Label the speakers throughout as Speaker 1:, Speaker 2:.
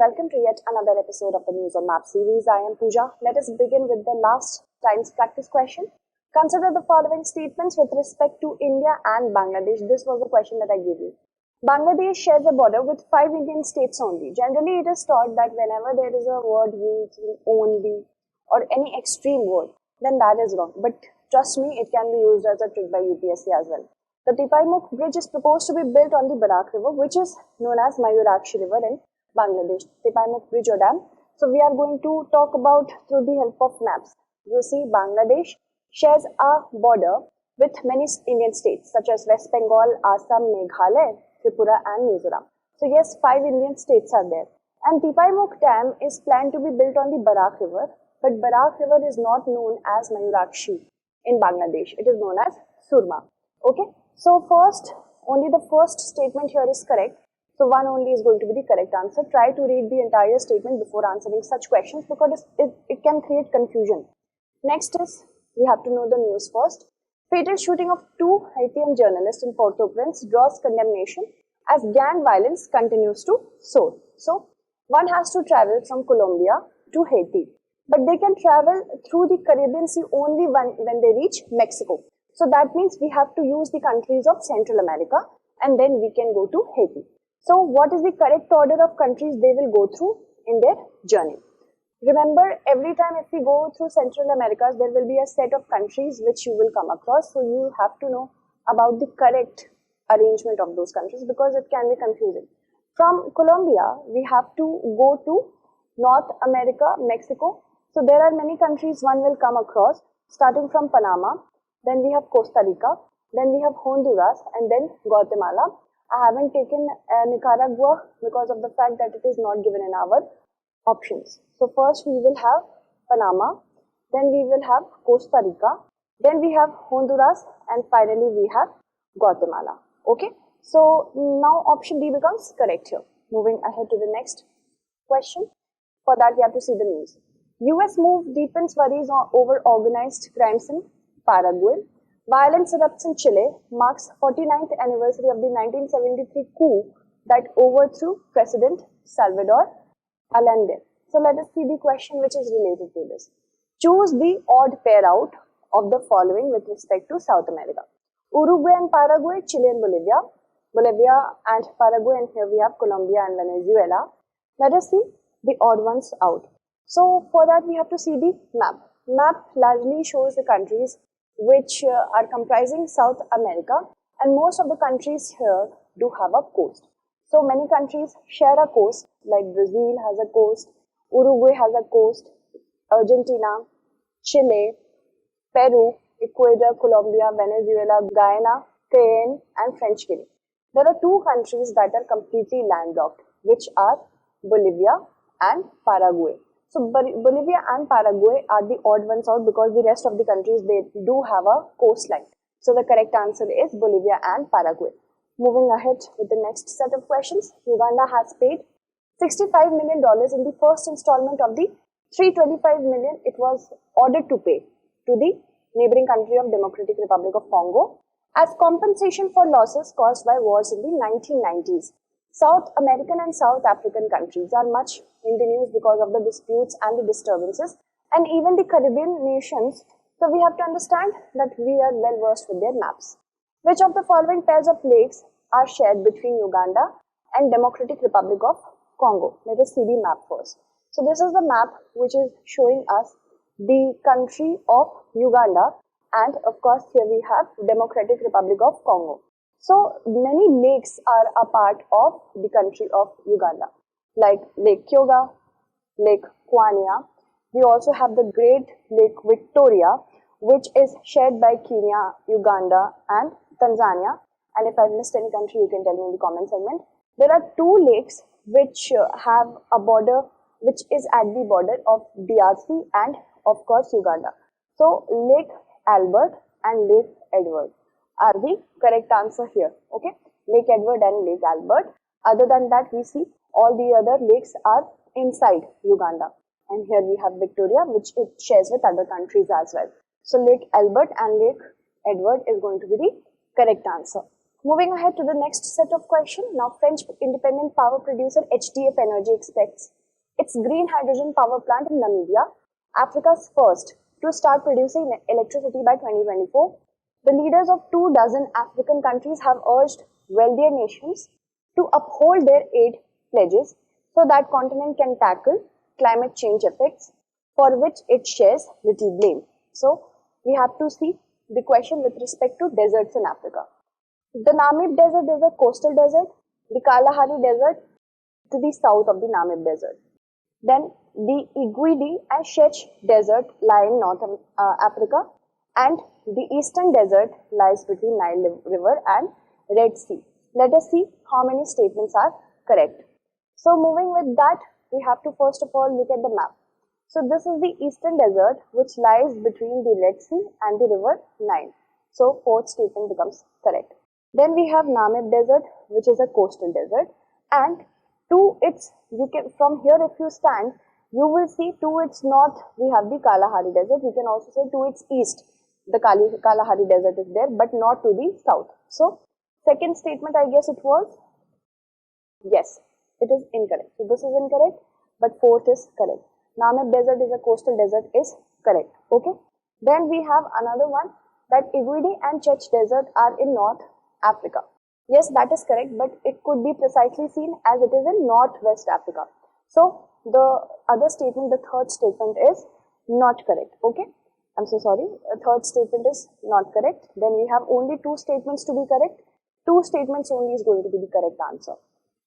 Speaker 1: welcome to yet another episode of the News on Map series. I am Pooja. Let us begin with the last time's practice question. Consider the following statements with respect to India and Bangladesh. This was the question that I gave you. Bangladesh shares a border with 5 Indian states only. Generally, it is taught that whenever there is a word used only or any extreme word, then that is wrong. But trust me, it can be used as a trick by UPSC as well. The Tipaimukh Bridge is proposed to be built on the Barak River, which is known as Mayurakshi River in Bangladesh. Tipaimukh Bridge or dam. So we are going to talk about through the help of maps. You see, Bangladesh shares a border with many Indian states such as West Bengal, Assam, Meghalaya, Tripura and Mizoram. So yes, 5 Indian states are there. And Tipaimukh Dam is planned to be built on the Barak River, but Barak River is not known as Mayurakshi in Bangladesh. It is known as Surma. Okay. So first, only the first statement here is correct. So one only is going to be the correct answer. Try to read the entire statement before answering such questions because it can create confusion. Next is, we have to know the news first. Fatal shooting of 2 Haitian journalists in Port-au-Prince draws condemnation as gang violence continues to soar. So one has to travel from Colombia to Haiti, but they can travel through the Caribbean Sea only when they reach Mexico. So that means we have to use the countries of Central America and then we can go to Haiti. So what is the correct order of countries they will go through in their journey? Remember, every time if we go through Central Americas, there will be a set of countries which you will come across. So you have to know about the correct arrangement of those countries because it can be confusing. From Colombia, we have to go to North America, Mexico. So there are many countries one will come across, starting from Panama. Then we have Costa Rica, then we have Honduras, and then Guatemala. I haven't taken Nicaragua because of the fact that it is not given in our options. So first we will have Panama, then we will have Costa Rica, then we have Honduras, and finally we have Guatemala. Okay, so now option D becomes correct here. Moving ahead to the next question. For that we have to see the news. US move deepens worries over organized crimes in Paraguay. Violence erupts in Chile, marks 49th anniversary of the 1973 coup that overthrew President Salvador Allende. So let us see the question which is related to this. Choose the odd pair out of the following with respect to South America. Uruguay and Paraguay, Chile and Bolivia. Bolivia and Paraguay, and here we have Colombia and Venezuela. Let us see the odd ones out. So for that we have to see the map. Map largely shows the countries which are comprising South America, and most of the countries here do have a coast. So many countries share a coast, like Brazil has a coast, Uruguay has a coast, Argentina, Chile, Peru, Ecuador, Colombia, Venezuela, Guyana, Cayenne and French Guiana. There are 2 countries that are completely landlocked, which are Bolivia and Paraguay. So Bolivia and Paraguay are the odd ones out because the rest of the countries, they do have a coastline. So the correct answer is Bolivia and Paraguay. Moving ahead with the next set of questions. Uganda has paid $65 million in the first installment of the $325 million it was ordered to pay to the neighboring country of Democratic Republic of Congo as compensation for losses caused by wars in the 1990s. South American and South African countries are much in the news because of the disputes and the disturbances, and even the Caribbean nations. So we have to understand that we are well versed with their maps. Which of the following pairs of lakes are shared between Uganda and Democratic Republic of Congo? Let us see the map first. So this is the map which is showing us the country of Uganda, and of course here we have Democratic Republic of Congo. So many lakes are a part of the country of Uganda, like Lake Kyoga, Lake Kwanya. We also have the Great Lake Victoria, which is shared by Kenya, Uganda and Tanzania. And if I missed any country, you can tell me in the comment segment. There are 2 lakes which have a border, which is at the border of DRC and of course Uganda. So Lake Albert and Lake Edward are the correct answer here. Okay, Lake Edward and Lake Albert. Other than that, we see all the other lakes are inside Uganda. And here we have Victoria, which it shares with other countries as well. So Lake Albert and Lake Edward is going to be the correct answer. Moving ahead to the next set of questions. Now, French independent power producer HDF Energy expects its green hydrogen power plant in Namibia, Africa's first, to start producing electricity by 2024. The leaders of 24 African countries have urged wealthier nations to uphold their aid pledges so that continent can tackle climate change effects for which it shares little blame. So, we have to see the question with respect to deserts in Africa. The Namib Desert is a coastal desert. The Kalahari Desert to the south of the Namib Desert. Then the Iguidi and Shech Desert lie in North Africa, and the Eastern Desert lies between Nile River and Red Sea. Let us see how many statements are correct. So moving with that, we have to first of all look at the map. So this is the Eastern Desert which lies between the Red Sea and the river Nile. So fourth statement becomes correct. Then we have Namib Desert, which is a coastal desert, and to its, you can, from here if you stand, you will see to its north we have the Kalahari Desert. We can also say to its east the Kalahari Desert is there, but not to the south. So second statement, I guess it was, yes, it is incorrect. So this is incorrect, but fourth is correct. Namib Desert is a coastal desert is correct. Okay. Then we have another one, that Iguidi and Chech Desert are in North Africa. Yes, that is correct, but it could be precisely seen as it is in Northwest Africa. So the other statement, the third statement is not correct. Okay. I'm so sorry. The third statement is not correct. Then we have only two statements to be correct. Two statements only is going to be the correct answer.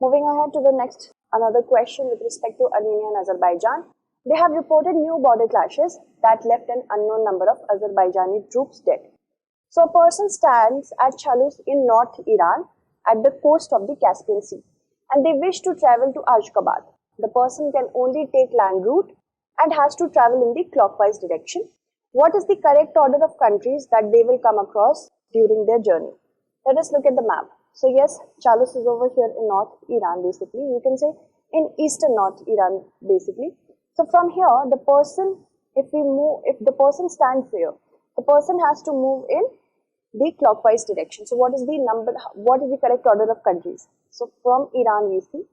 Speaker 1: Moving ahead to the next, another question with respect to Armenia and Azerbaijan. They have reported new border clashes that left an unknown number of Azerbaijani troops dead. So a person stands at Chalus in North Iran at the coast of the Caspian Sea, and they wish to travel to Ashgabat. The person can only take land route and has to travel in the clockwise direction. What is the correct order of countries that they will come across during their journey? Let us look at the map. So yes, Chalus is over here in North Iran basically. You can say in eastern North Iran basically. So from here, the person, if the person stands here, the person has to move in the clockwise direction. So what is the correct order of countries? So from Iran we see,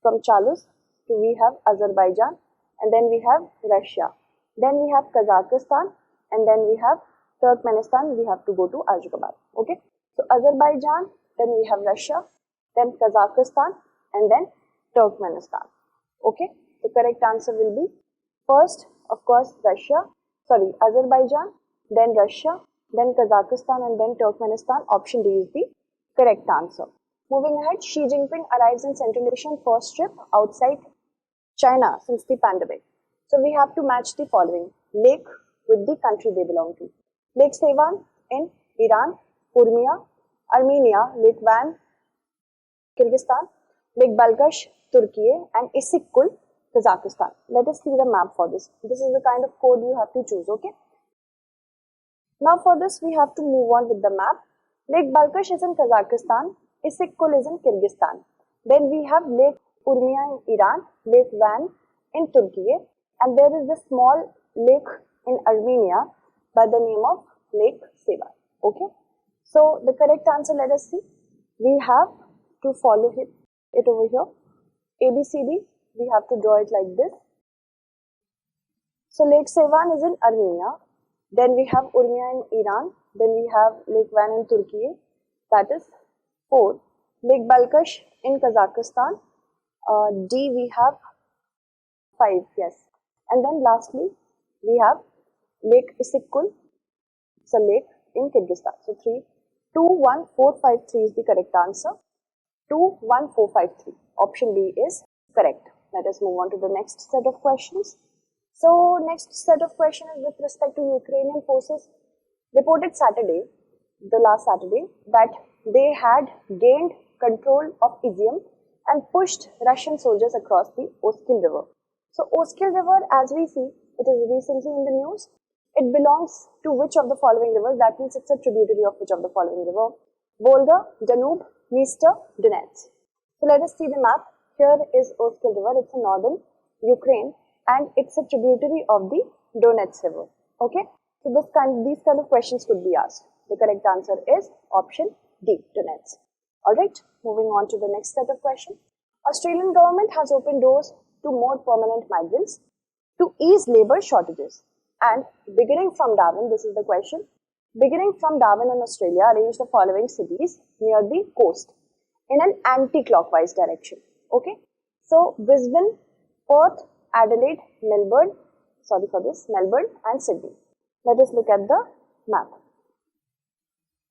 Speaker 1: from Chalus to we have Azerbaijan, and then we have Russia, then we have Kazakhstan, and then we have Turkmenistan. We have to go to Ashgabat. Okay. So Azerbaijan, then we have Russia, then Kazakhstan, and then Turkmenistan. Okay. The correct answer will be first, of course, Azerbaijan, then Russia, then Kazakhstan, and then Turkmenistan. Option D is the correct answer. Moving ahead, Xi Jinping arrives in Central Asian first trip outside China since the pandemic. So we have to match the following lake with the country they belong to. Lake Sevan in Iran, Urmia, Armenia, Lake Van, Kyrgyzstan, Lake Balkhash, Turkey, and Isikkul, Kazakhstan. Let us see the map for this. This is the kind of code you have to choose, okay? Now for this, we have to move on with the map. Lake Balkhash is in Kazakhstan, Isikkul is in Kyrgyzstan. Then we have Lake Urmia in Iran, Lake Van in Turkey, and there is this small lake in Armenia by the name of Lake Sevan, okay? So the correct answer, let us see. We have to follow it over here. ABCD. We have to draw it like this. So Lake Sevan is in Armenia, then we have Urmia in Iran, then we have Lake Van in Turkey, that is 4. Lake Balkhash in Kazakhstan, D we have 5, yes. And then lastly, we have Lake Isikkul, it's a lake in Kyrgyzstan. So 3, 2, 1, 4, 5, 3 is the correct answer. 2, 1, 4, 5, 3. Option B is correct. Let us move on to the next set of questions. So next set of questions is with respect to Ukrainian forces reported Saturday, the last Saturday, that they had gained control of Izium and pushed Russian soldiers across the Oskil River. So Oskil River, as we see, it is recently in the news. It belongs to which of the following rivers? That means it's a tributary of which of the following river? Volga, Danube, Dniester, Donets. So let us see the map. Here is Oskil River, it's in northern Ukraine, and it's a tributary of the Donets River. Okay, so these kind of questions could be asked. The correct answer is option D, Donets. Alright, moving on to the next set of questions. Australian government has opened doors to more permanent migrants to ease labour shortages. And beginning from Darwin, this is the question. Beginning from Darwin in Australia, arrange the following cities near the coast in an anti-clockwise direction. Okay, so Brisbane, Perth, Adelaide, Melbourne and Sydney. Let us look at the map.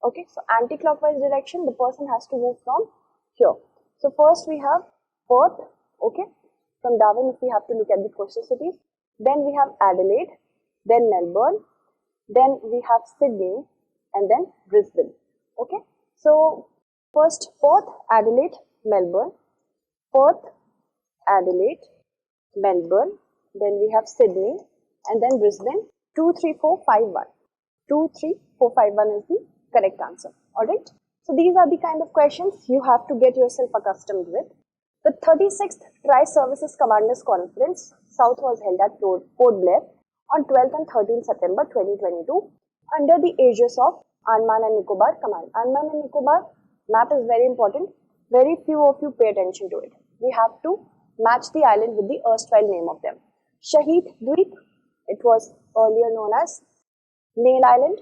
Speaker 1: Okay, so anti-clockwise direction, the person has to move from here. So first we have Perth, okay, from Darwin if we have to look at the coastal cities. Then we have Adelaide, then Melbourne, then we have Sydney, and then Brisbane. Okay, so first Perth, Adelaide, Melbourne, Perth, Adelaide, Melbourne, then we have Sydney, and then Brisbane. 2, 3, 4, 5, 1. 2, 3, 4, 5, 1 is the correct answer. Alright, so these are the kind of questions you have to get yourself accustomed with. The 36th Tri-Services Commanders Conference South was held at Port Blair on 12th and 13th September 2022 under the aegis of Andaman and Nicobar Command. Andaman and Nicobar map is very important. Very few of you pay attention to it. We have to match the island with the erstwhile name of them. Shahid Dweep, it was earlier known as Nail Island.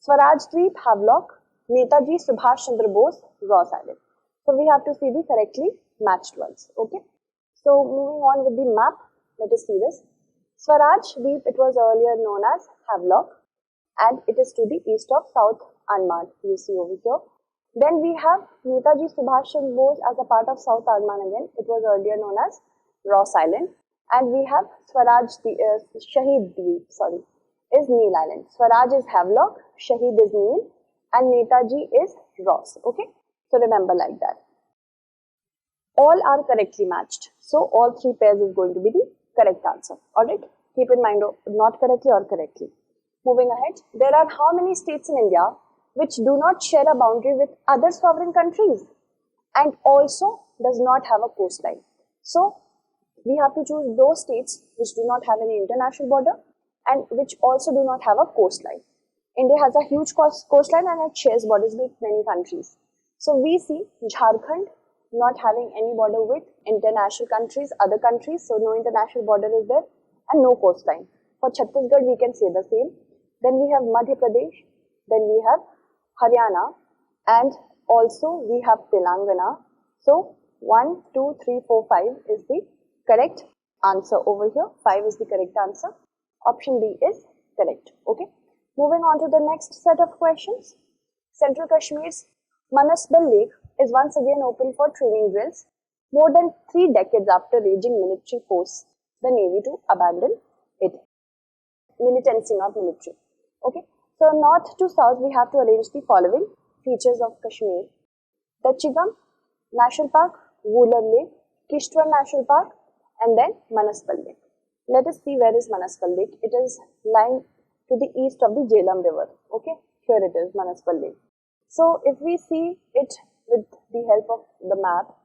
Speaker 1: Swaraj Dweep, Havelock. Netaji Subhash Chandra Bose, Ross Island. So we have to see the correctly matched ones. Okay. So moving on with the map, let us see this. Swaraj Dweep, it was earlier known as Havelock, and it is to the east of South Andaman. You see over here. Then we have Netaji Subhash Chandra Bose as a part of South Andaman again. It was earlier known as Ross Island. And we have Shahid Dweep, is Neil Island. Swaraj is Havelock, Shahid is Neil, and Netaji is Ross. Okay, so remember like that. All are correctly matched. So all three pairs is going to be the correct answer. Alright, keep in mind not correctly or correctly. Moving ahead, there are how many states in India which do not share a boundary with other sovereign countries and also does not have a coastline? So we have to choose those states which do not have any international border and which also do not have a coastline. India has a huge coastline and it shares borders with many countries. So we see Jharkhand not having any border with international countries, other countries, so no international border is there and no coastline. For Chhattisgarh we can say the same. Then we have Madhya Pradesh, then we have Haryana, and also we have Telangana. So 1, 2, 3, 4, 5 is the correct answer over here. 5 is the correct answer. Option B is correct. Okay. Moving on to the next set of questions. Central Kashmir's Manasbal Lake is once again open for training drills more than 3 decades after raging military forced the Navy to abandon it. Militancy, not military. Okay. So north to south we have to arrange the following features of Kashmir. The Chigam National Park, Wooler Lake, Kishtwar National Park, and then Manasbal Lake. Let us see where is Manasbal Lake. It is lying to the east of the Jhelum River. Okay, here it is, Manasbal Lake. So if we see it with the help of the map,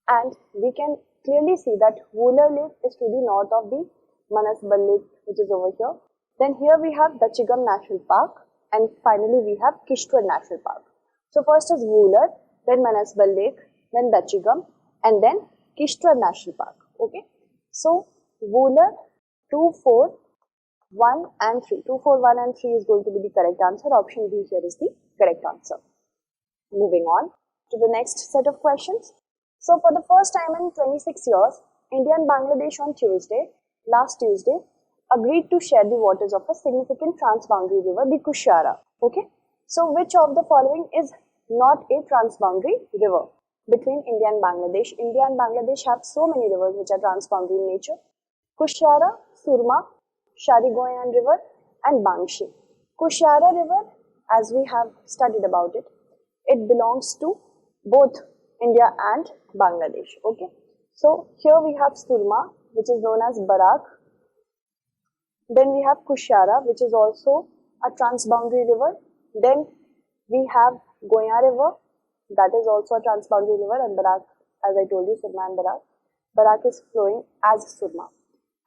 Speaker 1: and we can clearly see that Wooler Lake is to the north of the Manasbal Lake, which is over here. Then here we have the Chigam National Park, and finally we have Kishtwar National Park. So first is Wooler, then Manasbal Lake, then the Chigam, and then Kishtwar National Park. Okay, so Wooler, 2, 4, 1 and 3. 2, 4, 1 and 3 is going to be the correct answer. Option B here is the correct answer. Moving on to the next set of questions. So for the first time in 26 years, India and Bangladesh on last Tuesday, agreed to share the waters of a significant transboundary river, the Kushiara. Okay, so which of the following is not a transboundary river between India and Bangladesh? India and Bangladesh have so many rivers which are transboundary in nature. Kushiara, Surma, Sharigoyan River and Bangshi. Kushiara River, as we have studied about it, it belongs to both India and Bangladesh. Okay, so here we have Surma, which is known as Barak. Then we have Kushiara, which is also a transboundary river. Then we have Goya River, that is also a transboundary river, and Barak, as I told you, Surma and Barak. Barak is flowing as Surma.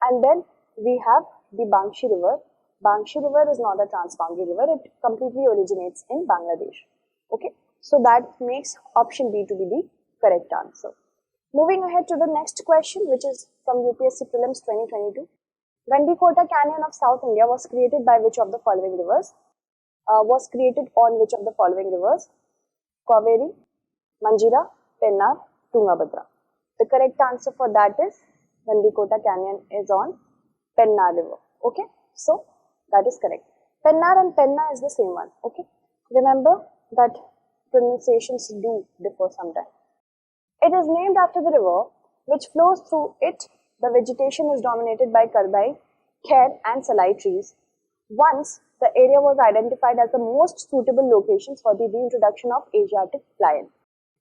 Speaker 1: And then we have the Bangshi River, Bangshi River is not a transboundary river. It completely originates in Bangladesh. Okay, so that makes option B to be the correct answer. Moving ahead to the next question, which is from UPSC Prelims 2022. Gandikota Canyon of South India was created by which of the following rivers? Was created on which of the following rivers? Kaveri, Manjira, Pennar, Tungabhadra. The correct answer for that is Gandikota Canyon is on Pennar River. Okay, so that is correct. Pennar and Penna is the same one. Okay, remember that pronunciations do differ sometimes. It is named after the river which flows through it. The vegetation is dominated by Kardai, Kher and Salai trees. Once, the area was identified as the most suitable locations for the reintroduction of Asiatic lion.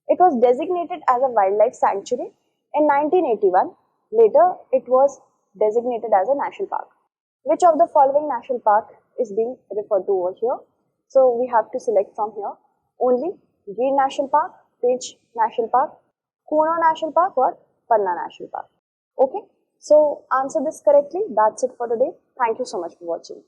Speaker 1: It was designated as a wildlife sanctuary in 1981. Later, it was designated as a national park. Which of the following national park is being referred to over here? So, we have to select from here only Gir National Park, Page National Park, Kuno National Park or Panna National Park. Okay, so answer this correctly. That's it for today. Thank you so much for watching.